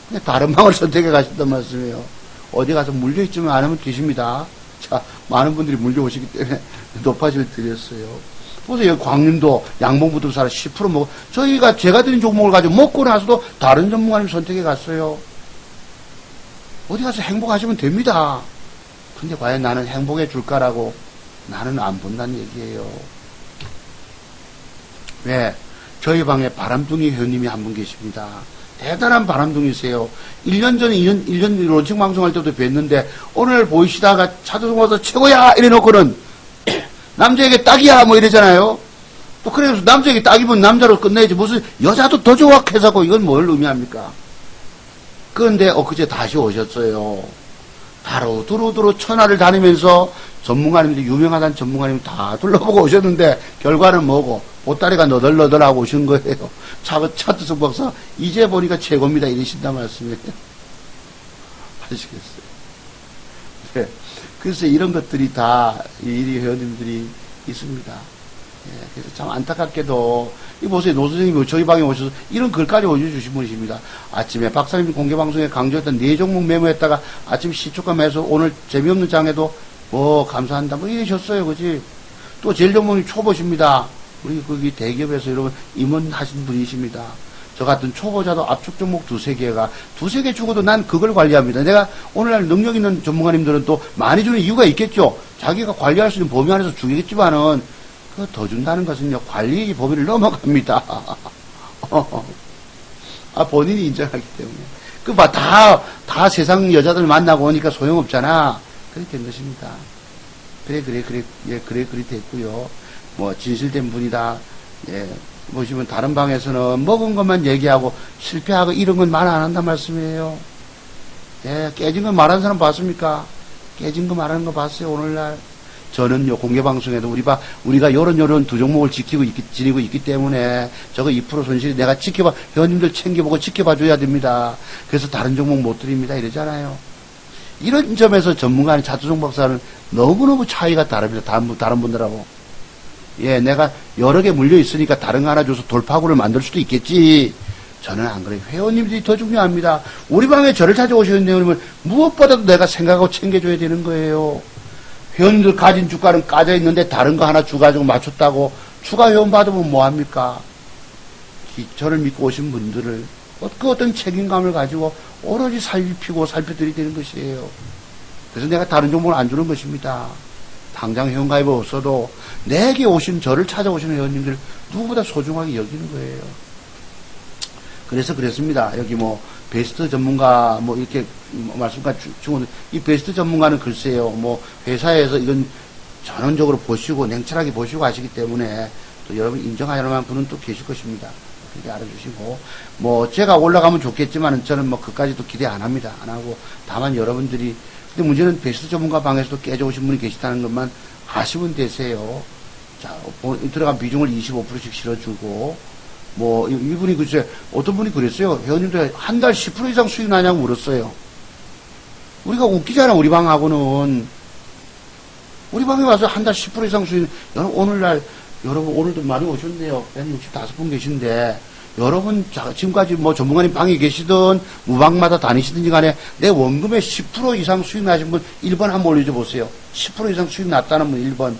근데 다른 방을 선택해 가셨단 말씀이에요. 어디 가서 물려있지만 않으면 계십니다. 자, 많은 분들이 물려오시기 때문에 높아질 드렸어요. 보세요. 광림도 양봉부동산 10% 먹고, 제가 드린 종목을 가지고 먹고 나서도 다른 전문가님 선택해 갔어요. 어디 가서 행복하시면 됩니다. 근데 과연 나는 행복해 줄까라고 나는 안 본다는 얘기예요. 왜? 저희 방에 바람둥이 회원님이 한 분 계십니다. 대단한 바람둥이세요. 1년 전에 1년 론칭 방송할 때도 뵀는데 오늘 보이시다가 차도송 와서 최고야 이래 놓고는 남자에게 딱이야 이러잖아요. 또 그래서 남자에게 딱이면 남자로 끝내야지 무슨 여자도 더 좋아 해서고 이건 뭘 의미합니까? 그런데 엊그제 다시 오셨어요. 바로 두루두루 천하를 다니면서 전문가님들 유명하다는 전문가님 다 둘러보고 오셨는데 결과는 뭐고 보따리가 너덜너덜하고 오신 거예요. 차트송 박사 이제 보니까 최고입니다 이러신단 말씀이에요. 아시겠어요? 네. 그래서 이런 것들이 다 이 회원님들이 있습니다. 예, 그래서 참 안타깝게도 이 보세요. 노 선생님이 저희 방에 오셔서 이런 글까지 올려주신 분이십니다. 아침에 박사님 공개방송에 강조했던 4종목 메모했다가 아침 시초가 매수 오늘 재미없는 장에도 감사한다 이러셨어요. 그지? 또 제일 전문이 초보십니다. 우리 거기 대기업에서 여러분 임원하신 분이십니다. 저 같은 초보자도 압축 종목 두세 개 주고도 난 그걸 관리합니다. 내가 오늘날 능력 있는 전문가님들은 또 많이 주는 이유가 있겠죠. 자기가 관리할 수 있는 범위 안에서 주겠지만은 그 더 준다는 것은요 관리 범위를 넘어갑니다. 본인이 인정하기 때문에 다 세상 여자들 만나고 오니까 소용없잖아. 그렇게 된 것입니다. 그래 됐고요. 진실된 분이다. 예. 보시면 다른 방에서는 먹은 것만 얘기하고 실패하고 이런 건 말 안 한단 말씀이에요. 예, 깨진 거 말하는 사람 봤습니까? 깨진 거 말하는 거 봤어요, 오늘날? 저는요, 공개방송에도 우리가 요런 두 종목을 지니고 있기 때문에 저거 2% 손실이 내가 회원님들 챙겨보고 지켜봐 줘야 됩니다. 그래서 다른 종목 못 드립니다. 이러잖아요. 이런 점에서 전문가인 차트송 박사는 너무너무 차이가 다릅니다. 다른 분들하고. 예, 내가 여러 개 물려 있으니까 다른 거 하나 줘서 돌파구를 만들 수도 있겠지. 저는 안 그래요. 회원님들이 더 중요합니다. 우리 방에 저를 찾아오시는 회원님을 무엇보다도 내가 생각하고 챙겨줘야 되는 거예요. 회원님들 가진 주가는 까져 있는데 다른 거 하나 주가지고 맞췄다고 추가 회원 받으면 뭐합니까? 저를 믿고 오신 분들을 그 어떤 책임감을 가지고 오로지 살펴드려야 되는 것이에요. 그래서 내가 다른 종목을 안 주는 것입니다. 당장 회원가입을 없어도 내게 오신 저를 찾아오시는 회원님들 누구보다 소중하게 여기는 거예요. 그래서 그랬습니다. 여기 베스트 전문가 이렇게 말씀까지 주고 이 베스트 전문가는 글쎄요 회사에서 이건 전원적으로 보시고 냉철하게 보시고 하시기 때문에 또 여러분 인정하실 만한 분은 또 계실 것입니다. 그렇게 알아주시고 제가 올라가면 좋겠지만 저는 그까지도 기대 안 합니다. 안 하고 다만 여러분들이 근데 문제는 베스트 전문가 방에서도 깨져오신 분이 계시다는 것만 아시면 되세요. 자, 들어간 비중을 25%씩 실어주고, 이분이 글쎄, 어떤 분이 그랬어요. 회원님들 한 달 10% 이상 수익 나냐고 물었어요. 우리가 웃기잖아, 우리 방하고는. 우리 방에 와서 한 달 10% 이상 수익, 여러분, 오늘날, 여러분, 오늘도 많이 오셨네요. 165분 계신데, 여러분, 지금까지 뭐 전문가님 방에 계시든, 무방마다 다니시든지 간에, 내 원금의 10% 이상 수익 나신 분 1번 한번 올려줘 보세요. 10% 이상 수익 났다는 분 1번.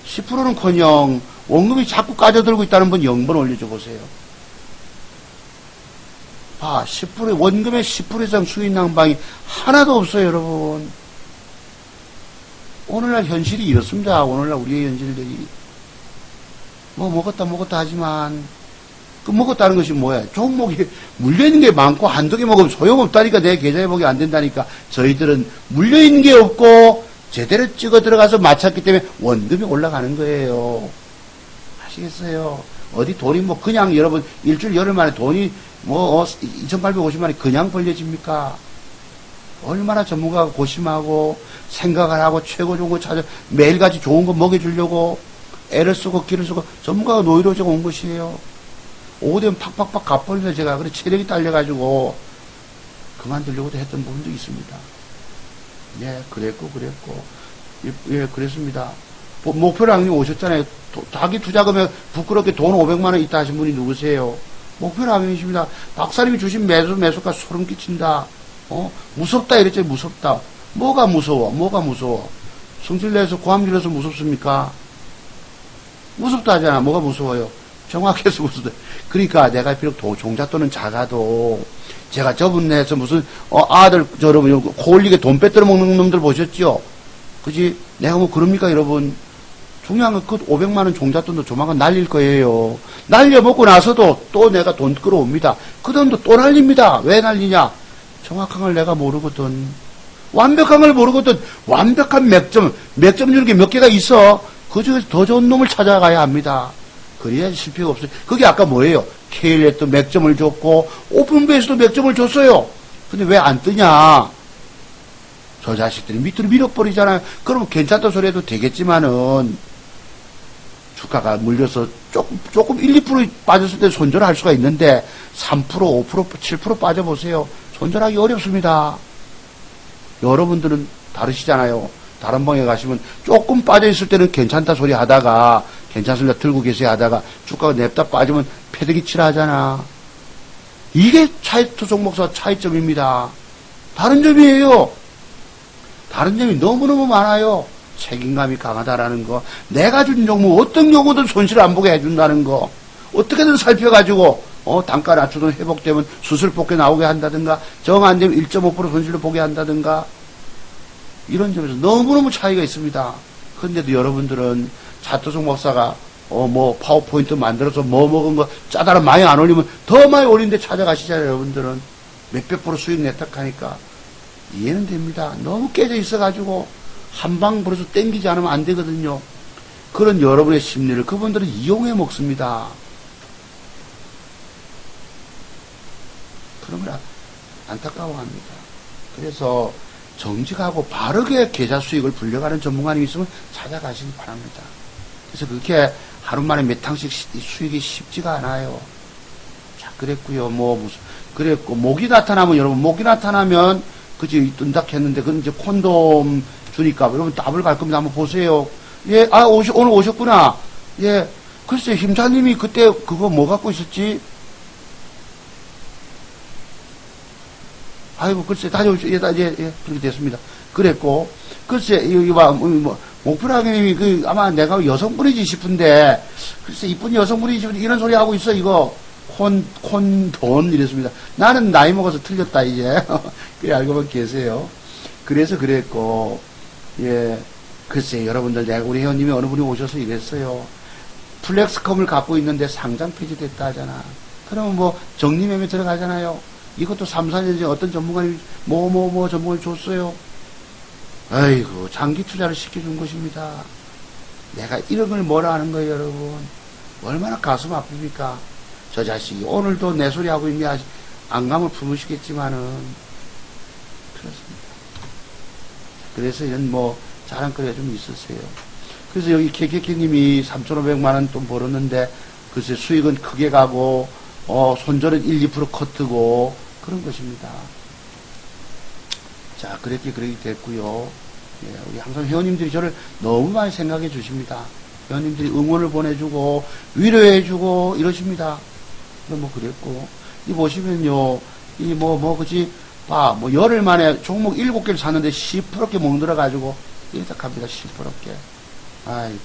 10%는 커녕, 원금이 자꾸 까져들고 있다는 분 0번 올려줘 보세요. 봐, 10%, 원금의 10% 이상 수익 난 방이 하나도 없어요, 여러분. 오늘날 현실이 이렇습니다. 오늘날 우리의 현실들이. 뭐, 먹었다 하지만, 그 먹었다는 것이 뭐야? 종목이 물려있는 게 많고 한두 개 먹으면 소용없다니까. 내 계좌에 보기 안 된다니까. 저희들은 물려있는 게 없고, 제대로 찍어 들어가서 맞췄기 때문에 원금이 올라가는 거예요. 아시겠어요? 어디 돈이 뭐 그냥 여러분 일주일 열흘 만에 돈이 뭐 2,850만원이 그냥 벌려집니까? 얼마나 전문가가 고심하고 생각을 하고 최고 좋은 거 찾아 매일같이 좋은 거 먹여주려고 애를 쓰고 기를 쓰고 전문가가 노이로제가 온 것이에요. 오후 되면 팍팍팍 갚벌려 제가 그래 체력이 딸려가지고 그만두려고도 했던 부분도 있습니다. 예, 그랬고. 예, 그랬습니다. 목표랑님 오셨잖아요. 자기 투자금에 부끄럽게 돈 500만원 있다 하신 분이 누구세요? 목표랑님이십니다. 박사님이 주신 매수가 소름 끼친다. 무섭다 이랬죠. 무섭다. 뭐가 무서워? 성질내서 고함질러서 무섭습니까? 무섭다 하잖아. 뭐가 무서워요? 정확해서 무섭다. 그러니까 내가 비록 종잣돈은 작아도 제가 저분에서 무슨 아들 여러분 코 올리게 돈 빼들어 먹는 놈들 보셨죠? 그지? 내가 뭐 그럽니까 여러분? 중요한 건 그 500만원 종잣돈도 조만간 날릴 거예요. 날려먹고 나서도 또 내가 돈 끌어옵니다. 그 돈도 또 날립니다. 왜 날리냐? 정확한 걸 내가 모르거든. 완벽한 걸 모르거든. 완벽한 맥점 주는 게 몇 개가 있어. 그 중에서 더 좋은 놈을 찾아가야 합니다. 그래야지 실패가 없어요. 그게 아까 뭐예요? 케일에도 맥점을 줬고 오픈베이스도 맥점을 줬어요. 근데 왜 안 뜨냐? 저 자식들이 밑으로 밀어버리잖아요. 그러면 괜찮다 소리 해도 되겠지만은 주가가 물려서 조금 1, 2% 빠졌을 때 손절할 수가 있는데 3%, 5%, 7% 빠져보세요. 손절하기 어렵습니다. 여러분들은 다르시잖아요. 다른 방에 가시면 조금 빠져있을 때는 괜찮다 소리 하다가 괜찮습니다. 들고 계세요 하다가 주가가 냅다 빠지면 패대기 치라 하잖아. 이게 차이트 종목사 차이점입니다. 다른 점이에요. 다른 점이 너무너무 많아요. 책임감이 강하다라는 거. 내가 준 종목 어떤 경우든 손실 안 보게 해준다는 거. 어떻게든 살펴가지고 단가 낮추든 회복되면 수술 뽑게 나오게 한다든가 정 안 되면 1.5% 손실을 보게 한다든가 이런 점에서 너무너무 차이가 있습니다. 그런데도 여러분들은 차트송 목사가 뭐 파워포인트 만들어서 뭐 먹은 거 짜다란 많이 안 올리면 더 많이 올린데 찾아가시잖아요. 여러분들은 몇백 프로 수익 냈다 하니까 이해는 됩니다. 너무 깨져 있어가지고 한방 벌어서 땡기지 않으면 안 되거든요. 그런 여러분의 심리를 그분들은 이용해 먹습니다. 그런 걸 안타까워합니다. 그래서 정직하고 바르게 계좌 수익을 불려가는 전문가님 있으면 찾아가시기 바랍니다. 그래서 그렇게 하루 만에 몇 탕씩 수익이 쉽지가 않아요. 자, 그랬고요. 그랬고 목이 나타나면 여러분 목이 나타나면 그지 뜬다 했는데 그건 이제 콘돔 주니까 여러분 답을 갈 겁니다. 한번 보세요. 예, 오늘 오셨구나. 예, 글쎄 힘차님이 그때 그거 뭐 갖고 있었지? 아이고, 글쎄, 다녀오시죠. 예, 그렇게 됐습니다. 그랬고, 글쎄, 목표라님이 아마 내가 여성분이지 싶은데, 글쎄, 이쁜 여성분이지 싶은데, 이런 소리 하고 있어, 이거. 콘돈, 이랬습니다. 나는 나이 먹어서 틀렸다, 이제. 그래, 알고만 계세요. 그래서 그랬고, 예. 글쎄, 여러분들, 우리 회원님이 어느 분이 오셔서 이랬어요. 플렉스컴을 갖고 있는데 상장 폐지됐다 하잖아. 그러면 뭐, 정리매매 들어가잖아요. 이것도 3, 4년 전에 어떤 전문가님이 전문가님 줬어요. 아이고 장기 투자를 시켜준 것입니다. 내가 이런 걸 뭐라 하는 거예요 여러분. 얼마나 가슴 아픕니까. 저 자식이 오늘도 내 소리 하고 있냐 안감을 품으시겠지만은 그렇습니다. 그래서 이런 자랑거리가 좀 있었어요. 그래서 여기 KKK님이 3,500만원 돈 벌었는데 글쎄 수익은 크게 가고 손절은 1, 2% 커트고 그런 것입니다. 자, 그렇게 됐고요. 예, 우리 항상 회원님들이 저를 너무 많이 생각해 주십니다. 회원님들이 응원을 보내주고, 위로해주고, 이러십니다. 뭐 그랬고, 이 보시면요, 그지, 열흘 만에 종목 7개를 샀는데 시퍼렇게 멍들어가지고, 이렇게 갑니다, 시퍼렇게. 아이고,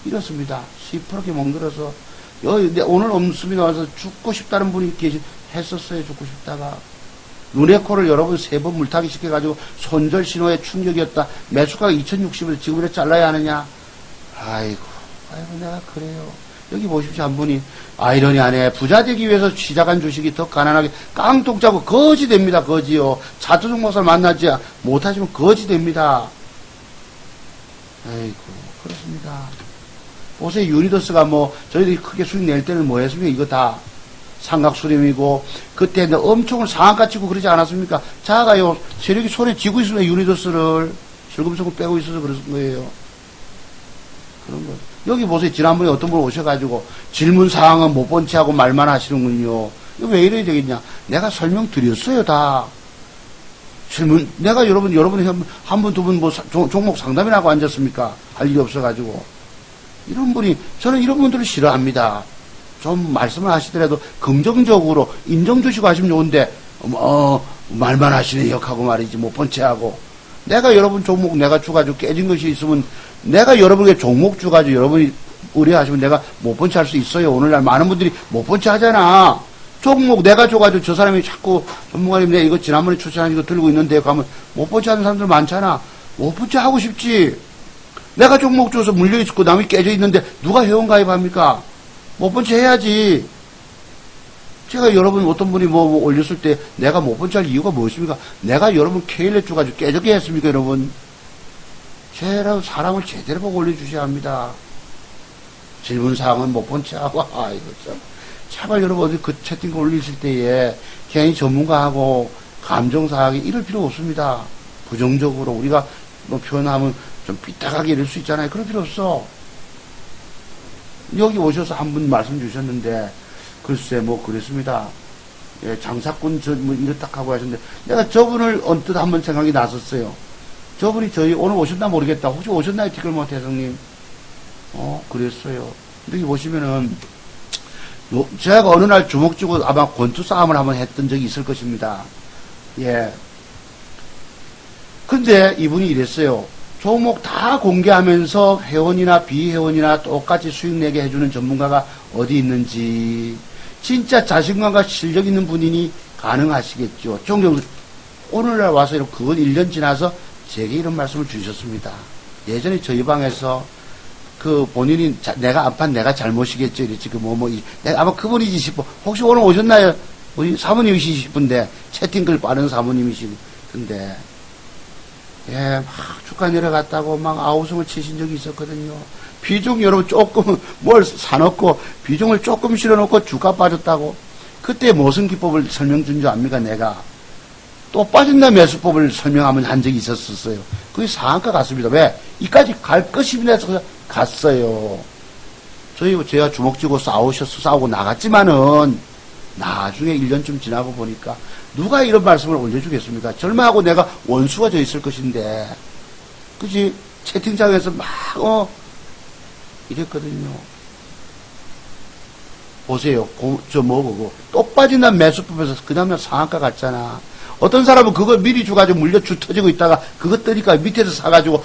이렇습니다. 시퍼렇게 멍들어서, 오늘 없습니다. 와서 죽고 싶다는 분이 했었어요, 죽고 싶다가. 눈에 코를 여러분 3번 물타기 시켜가지고 손절 신호에 충격이었다. 매수가가 2060에서 지금 이렇게 잘라야 하느냐. 아이고, 내가 그래요. 여기 보십시오, 한 분이. 아이러니하네. 부자 되기 위해서 시작한 주식이 더 가난하게 깡통 짜고 거지 됩니다, 거지요. 차트종 목사를 만나지 못하시면 거지 됩니다. 아이고, 그렇습니다. 보세요, 유니더스가 저희들이 크게 수익 낼 때는 뭐 했습니까? 이거 다. 삼각수렴이고, 그때 엄청 상한가 치고 그러지 않았습니까? 자가요, 세력이 손에 쥐고 있습니다, 유니더스를. 실금속을 빼고 있어서 그런 거예요. 그런 거. 여기 보세요, 지난번에 어떤 분 오셔가지고, 질문 사항은 못 본 채 하고 말만 하시는군요. 이거 왜 이래야 되겠냐? 내가 설명드렸어요, 다. 내가 여러분이 한 분, 두 분 종목 상담이나 하고 앉았습니까? 할 일이 없어가지고. 이런 분이, 저는 이런 분들을 싫어합니다. 좀 말씀을 하시더라도 긍정적으로 인정 주시고 하시면 좋은데 말만 하시네 역하고 말이지 못 본 채 하고 내가 여러분 종목 내가 주가지고 깨진 것이 있으면 내가 여러분에게 종목 주가지고 여러분이 의뢰하시면 내가 못 본 채 할 수 있어요. 오늘날 많은 분들이 못 본 채 하잖아. 종목 내가 줘가지고 저 사람이 자꾸 전문가님 내가 이거 지난번에 추천한 이거 들고 있는데 가면 못 본 채 하는 사람들 많잖아. 못 본 채 하고 싶지. 내가 종목 줘서 물려있고 남이 깨져 있는데 누가 회원가입합니까? 못 본 채 해야지. 제가 여러분 어떤 분이 올렸을 때 내가 못 본 채 할 이유가 무엇입니까? 내가 여러분 K일렛 주가지고 깨졌게 했습니까, 여러분? 제라도 사람을 제대로 보고 올려주셔야 합니다. 질문사항은 못 본 채 하고, 이거 참. 제발 여러분 어디 그 채팅글 올리실 때에 괜히 전문가하고 감정사하게 이럴 필요 없습니다. 부정적으로 우리가 표현하면 좀 삐딱하게 이럴 수 있잖아요. 그럴 필요 없어. 여기 오셔서 한 분 말씀 주셨는데, 글쎄, 그랬습니다. 예, 장사꾼, 이렇다 하고 하셨는데, 내가 저분을 언뜻 한번 생각이 났었어요. 저분이 저희 오늘 오셨나 모르겠다. 혹시 오셨나요, 티끌모 대성님? 그랬어요. 여기 보시면은, 제가 어느 날 주먹 쥐고 아마 권투 싸움을 한번 했던 적이 있을 것입니다. 예. 근데 이분이 이랬어요. 종목 다 공개하면서 회원이나 비회원이나 똑같이 수익 내게 해주는 전문가가 어디 있는지 진짜 자신감과 실력 있는 분이니 가능하시겠죠. 오늘날 와서 그건 1년 지나서 제게 이런 말씀을 주셨습니다. 예전에 저희 방에서 본인이 내가 안판 내가 잘못이겠죠. 이랬지. 내가 아마 그분이지 싶어. 혹시 오늘 오셨나요? 우리 사모님이시 싶은데 채팅글 빠른 사모님이신 근데 예, 막 주가 내려갔다고 막 아우성을 치신 적이 있었거든요. 비중 여러분 조금 뭘 사놓고 비중을 조금 실어놓고 주가 빠졌다고. 그때 무슨 기법을 설명 준 줄 압니까? 내가 또 빠진다 매수법을 설명하면 한 적이 있었어요. 그게 상한가 같습니다. 왜? 이까지 갈 것입니다 해서 갔어요. 제가 주먹 쥐고 싸우고 나갔지만은 나중에 1년쯤 지나고 보니까 누가 이런 말씀을 올려주겠습니까? 절망하고 내가 원수가 져 있을 것인데, 그지? 채팅창에서 막, 이랬거든요. 보세요. 보고. 또 빠진다는 매수법에서 그 다음날 상한가 갔잖아. 어떤 사람은 그거 미리 주가지고 물려 주 터지고 있다가 그거 뜨니까 밑에서 사가지고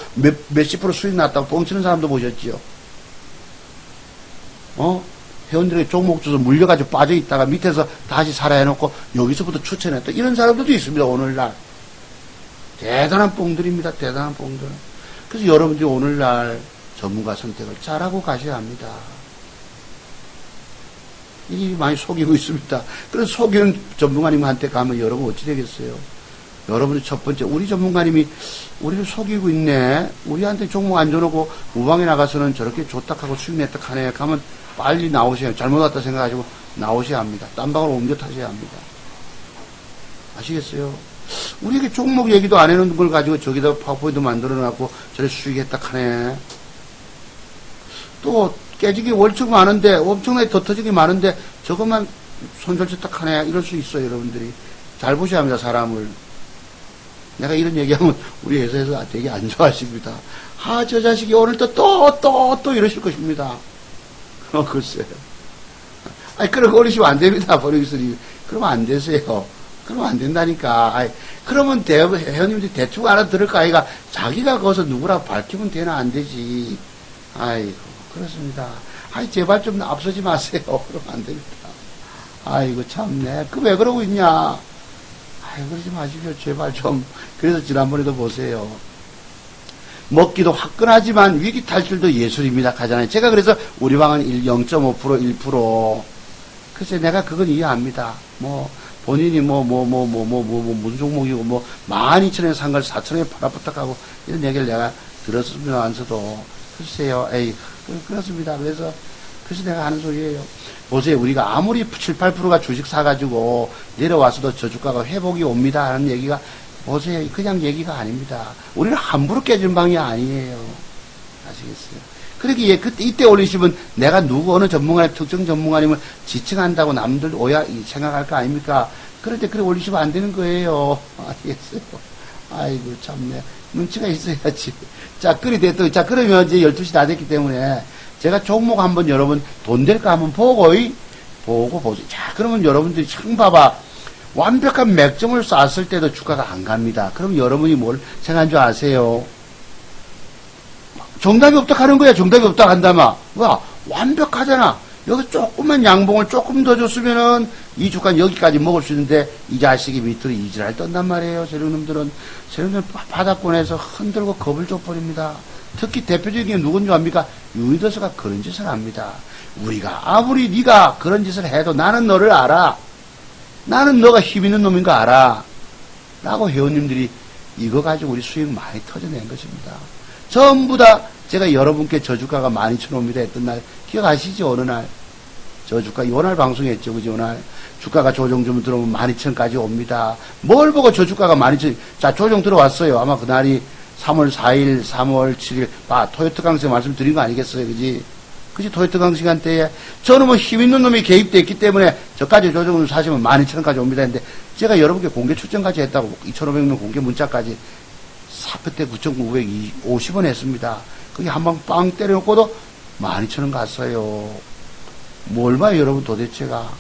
몇십 프로 수익 났다고 뻥치는 사람도 보셨지요? 회원들에게 종목 줘서 물려가지고 빠져있다가 밑에서 다시 사라 해놓고 여기서부터 추천했다. 이런 사람들도 있습니다, 오늘날. 대단한 뽕들입니다, 대단한 뽕들. 그래서 여러분들이 오늘날 전문가 선택을 잘하고 가셔야 합니다. 이 많이 속이고 있습니다. 그래서 속이는 전문가님한테 가면 여러분 어찌 되겠어요? 여러분이 첫 번째, 우리 전문가님이 우리를 속이고 있네. 우리한테 종목 안 줘놓고 우방에 나가서는 저렇게 좋다 하고 수익 냈다 하네. 가면 빨리 나오셔야, 잘못 왔다 생각하시고 나오셔야 합니다. 딴 방으로 옮겨 타셔야 합니다. 아시겠어요? 우리에게 종목 얘기도 안 해놓은 걸 가지고 저기다 파워포인트 만들어 놨고 저래 수익했다 하네. 또 깨지기 월척 많은데 엄청나게 더 터지기 많은데 저것만 손절쳤다 하네. 이럴 수 있어요, 여러분들이. 잘 보셔야 합니다, 사람을. 내가 이런 얘기하면 우리 회사에서 되게 안 좋아하십니다. 저 자식이 오늘 또 이러실 것입니다. 글쎄요. 아니, 그러고 올리시면 안 됩니다, 버리기스님. 그러면 안 되세요. 그러면 안 된다니까. 그러면 회원님들이 대충 알아들을까, 아이가. 자기가 거기서 누구라고 밝히면 되나, 안 되지. 아이고, 그렇습니다. 제발 좀 앞서지 마세요. 그러면 안 됩니다. 아이고, 참네. 왜 그러고 있냐. 그러지 마십시오. 제발 좀. 그래서 지난번에도 보세요. 먹기도 화끈하지만 위기 탈출도 예술입니다. 가잖아요. 제가 그래서 우리 방은 0.5%, 1%. 글쎄, 내가 그건 이해합니다. 본인이 무슨 종목이고, 12,000원에 산 걸 4,000원에 팔아부탁하고, 이런 얘기를 내가 들었으면서도, 글쎄요, 그렇습니다. 그래서 내가 하는 소리예요. 보세요. 우리가 아무리 7, 8%가 주식 사가지고 내려와서도 저주가가 회복이 옵니다 하는 얘기가, 보세요. 그냥 얘기가 아닙니다. 우리는 함부로 깨진 방이 아니에요. 아시겠어요? 그러기에 이때 올리시면 내가 어느 전문가님, 특정 전문가님을 지칭한다고 남들 생각할 거 아닙니까? 그런데 그래 올리시면 안 되는 거예요. 아시겠어요? 아이고, 참네. 눈치가 있어야지. 그러면 이제 12시 다 됐기 때문에 제가 종목 한번 여러분 돈 될까 한번 보고 보세요. 자, 그러면 여러분들이 참 봐봐. 완벽한 맥점을 쐈을 때도 주가가 안 갑니다. 그럼 여러분이 뭘 생각한 줄 아세요? 정답이 없다 하는 거야. 정답이 없다 한다마. 완벽하잖아. 여기 조금만 양봉을 조금 더 줬으면은 이 주가는 여기까지 먹을 수 있는데 이 자식이 밑으로 이지랄 떤단 말이에요. 세력놈들은 바닥권에서 흔들고 겁을 줘버립니다. 특히 대표적인 게 누군지 압니까? 유니더스가 그런 짓을 합니다. 우리가 아무리 네가 그런 짓을 해도 나는 너를 알아. 나는 너가 힘있는 놈인 거 알아. 라고 회원님들이 이거 가지고 우리 수익 많이 터져낸 것입니다. 전부 다 제가 여러분께 저주가가 12,000원입니다 했던 날 기억하시죠? 어느 날 저주가 요날 방송했죠. 그죠? 요날 주가가 조정 좀 들어오면 12,000원까지 옵니다. 뭘 보고 저주가가 12,000원. 자, 조정 들어왔어요. 아마 그날이 3월 4일 3월 7일 토요트 강세 말씀드린 거 아니겠어요? 그지? 토요트 강 시간대에 저는 힘있는 놈이 개입되어 있기 때문에 저까지 조정을 사시면 12,000원까지 옵니다 했는데 제가 여러분께 공개 출전까지 했다고 2,500명 공개 문자까지 사표 때 9,950원 했습니다. 그게 한 방 빵 때려놓고도 12,000원 갔어요. 얼마예요, 여러분 도대체가?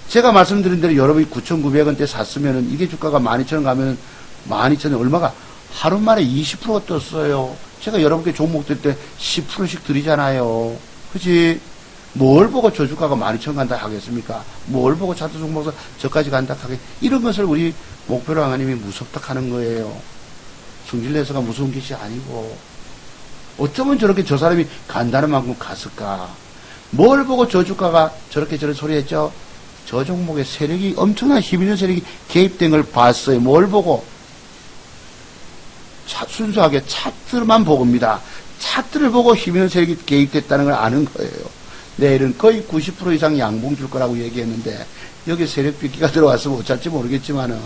제가 말씀드린 대로 여러분이 9,900원대 샀으면은 이게 주가가 12,000원 가면은 12,000원 얼마가 하루 만에 20%가 떴어요. 제가 여러분께 종목 들 때 10%씩 드리잖아요. 그치? 뭘 보고 저 주가가 12,000원 간다 하겠습니까? 뭘 보고 차트 종목에서 저까지 간다 하겠 이런 것을 우리 목표로 하나님이 무섭다 하는 거예요. 성질내서가 무서운 것이 아니고 어쩌면 저렇게 저 사람이 간다는 만큼 갔을까? 뭘 보고 저 주가가 저렇게 저런 소리 했죠? 저 종목에 세력이 엄청난 힘있는 세력이 개입된 걸 봤어요. 뭘 보고? 순수하게 차트만 보고입니다. 차트를 보고 힘있는 세력이 개입됐다는 걸 아는 거예요. 내일은 거의 90% 이상 양봉 줄 거라고 얘기했는데 여기 세력 빗기가 들어왔으면 어쩔지 모르겠지만은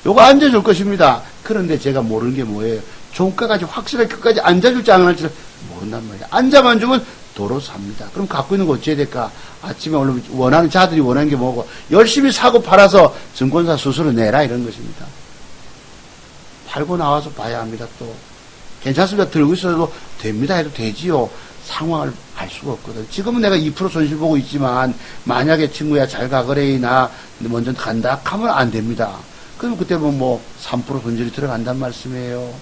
요거 앉아줄 것입니다. 그런데 제가 모르는 게 뭐예요? 종가까지 확실하게 끝까지 앉아줄지 안 앉아줄지 모른단 말이에요. 앉아만 주면 도로 삽니다. 그럼 갖고 있는 거 어찌해야 될까? 아침에 오늘 원하는 자들이 원하는 게 뭐고 열심히 사고 팔아서 증권사 수수료 내라 이런 것입니다. 팔고 나와서 봐야 합니다. 또 괜찮습니다. 들고 있어도 됩니다 해도 되지요. 상황을 알 수가 없거든. 지금은 내가 2% 손실 보고 있지만 만약에 친구야 잘 가거래나 먼저 간다 하면 안 됩니다. 그럼 그때 뭐 3% 손실이 들어간단 말씀이에요.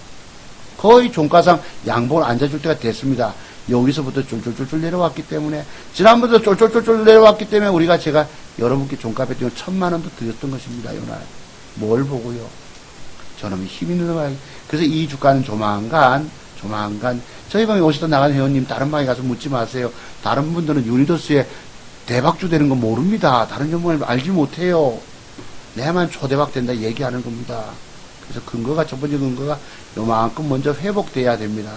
거의 종가상 양봉을 앉아줄 때가 됐습니다. 여기서부터 쫄쫄쫄쫄 내려왔기 때문에 지난번에도 쫄쫄쫄쫄 내려왔기 때문에 제가 여러분께 종가 배팅을 1,000만원도 드렸던 것입니다. 요날 뭘 보고요. 저놈이 힘있는 말. 그래서 이 주가는 조만간 저희 방에 오시다 나가는 회원님 다른 방에 가서 묻지 마세요. 다른 분들은 유니더스에 대박주 되는 거 모릅니다. 다른 전문가님 알지 못해요. 내만 초대박 된다 얘기하는 겁니다. 그래서 첫 번째 근거가 요만큼 먼저 회복돼야 됩니다.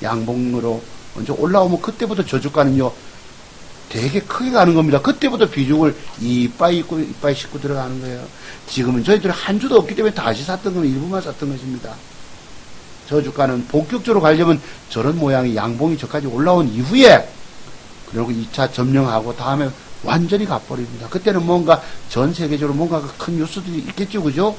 양봉으로 먼저 올라오면 그때부터 저주가는요 되게 크게 가는 겁니다. 그때부터 비중을 이빠이 싣고 들어가는 거예요. 지금은 저희들이 한 주도 없기 때문에 다시 샀던 건 일부만 샀던 것입니다. 저주가는 본격적으로 가려면 저런 모양의 양봉이 저까지 올라온 이후에 그리고 2차 점령하고 다음에 완전히 가버립니다. 그때는 뭔가 전 세계적으로 뭔가 큰 뉴스들이 있겠죠, 그죠?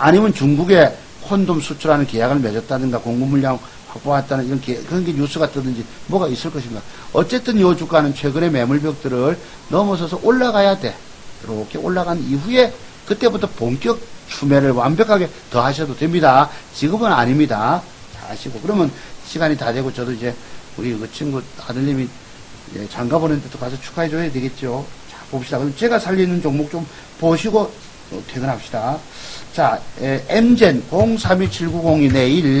아니면 중국에 콘돔 수출하는 계약을 맺었다든가 공급 물량 확보했다는 이런 그런 게 뉴스가 뜨든지 뭐가 있을 것인가. 어쨌든 이 주가는 최근의 매물벽들을 넘어서서 올라가야 돼. 이렇게 올라간 이후에 그때부터 본격 추매를 완벽하게 더 하셔도 됩니다. 지금은 아닙니다. 잘 하시고. 그러면 시간이 다 되고 저도 이제 우리 그 친구 아들님이 장가 보낸 데도 가서 축하해줘야 되겠죠. 자, 봅시다. 그럼 제가 살리는 종목 좀 보시고 퇴근합시다. 자, MGen 032790이 내일